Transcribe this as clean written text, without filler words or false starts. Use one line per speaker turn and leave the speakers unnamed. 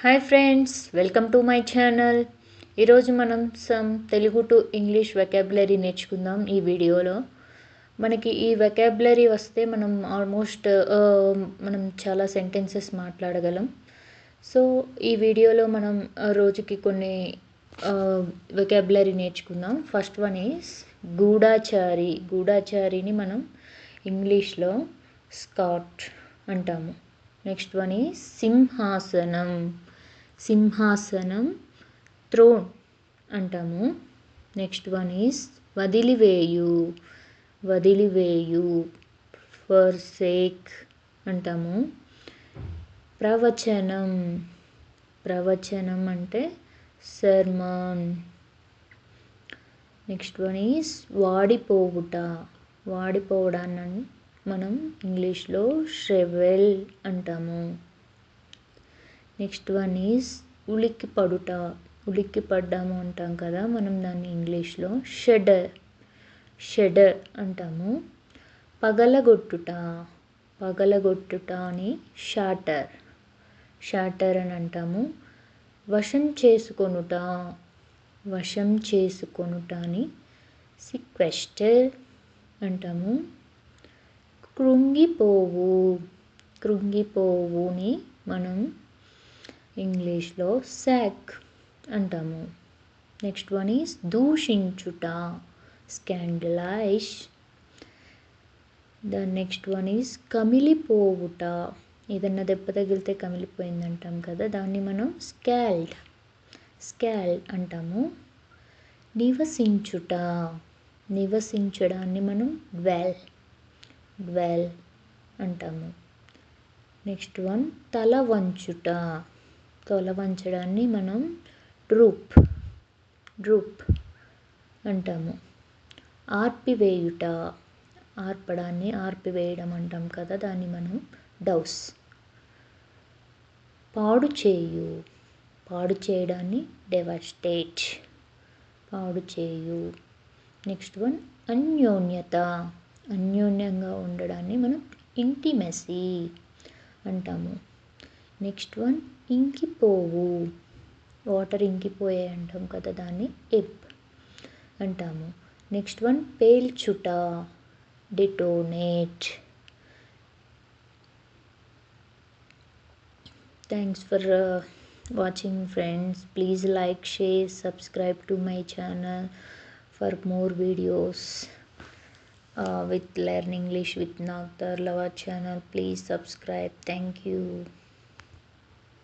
Hi friends, welcome to my channel. ఈరోజు మనం Telugu to English vocabulary నేర్చుకుందాం. ఈ వీడియోలో మనకి ఈ వెకాబులరీ వస్తే మనం ఆల్మోస్ట్ మనం చాలా సెంటెన్సెస్ మాట్లాడగలం. సో ఈ వీడియోలో మనం రోజుకి కొన్ని వెకాబులరీ నేర్చుకుందాం. ఫస్ట్ వన్ ఈస్ గూఢాచారి. గూఢాచారిని మనం ఇంగ్లీష్లో స్కాట్ అంటాము. నెక్స్ట్ వన్ ఈజ్ సింహాసనం. సింహాసనం థ్రోన్ అంటాము. నెక్స్ట్ వన్ ఈజ్ వదిలివేయు. వదిలివేయు ఫర్సేక్ అంటాము. ప్రవచనం. ప్రవచనం అంటే సర్మన్. నెక్స్ట్ వన్ ఈజ్ వాడిపోవుట. వాడిపోవడాన్ని మనం ఇంగ్లీష్లో ష్రెవెల్ అంటాము. నెక్స్ట్ వన్ ఈజ్ ఉలిక్కి పడుట. ఉలిక్కి పడ్డాము అంటాం కదా, మనం దాన్ని ఇంగ్లీష్లో షెడర్. షెడర్ అంటాము. పగలగొట్టుట. పగలగొట్టుట అని షాటర్. షాటర్ అని అంటాము. వశం చేసుకొనుట. వశం చేసుకొనుట అని సిక్వెస్టర్ అంటాము. కృంగిపోవు. కృంగిపోవుని మనం ఇంగ్లీష్లో సాక్ అంటాము. నెక్స్ట్ వన్ ఈజ్ దూషించుట. Scandalize. The next one is కమిలిపోవుట. ఏదన్నా దెబ్బ తగిలితే కమిలిపోయింది అంటాం కదా, దాన్ని మనం స్కాల్డ్. స్కాల్డ్ అంటాము. నివసించుట. నివసించడాన్ని మనం డ్వెల్. డ్వెల్ అంటాము. నెక్స్ట్ వన్ తల వంచుట. తల వంచడాన్ని మనం డ్రూప్. డ్రూప్ అంటాము. ఆర్పివేయుట. ఆర్పడాన్ని ఆర్పివేయడం అంటాం కదా, దాన్ని మనం డౌస్. పాడు చేయు. పాడు చేయడాన్ని డెవాస్టేట్. పాడు చేయు. నెక్స్ట్ వన్ అన్యోన్యత. అన్యోన్యంగా ఉండడాన్ని మనం ఇంటిమెసీ అంటాము. నెక్స్ట్ వన్ ఇంకిపోవు. వాటర్ ఇంకిపోయాయి అంటాం కదా, దాన్ని ఎబ్ అంటాము. నెక్స్ట్ వన్ పేల్చుట. Detonate. Thanks for watching friends. Please like, share, subscribe to my channel for more videos with Learn English with Nagtar Lava channel. Please subscribe. Thank you.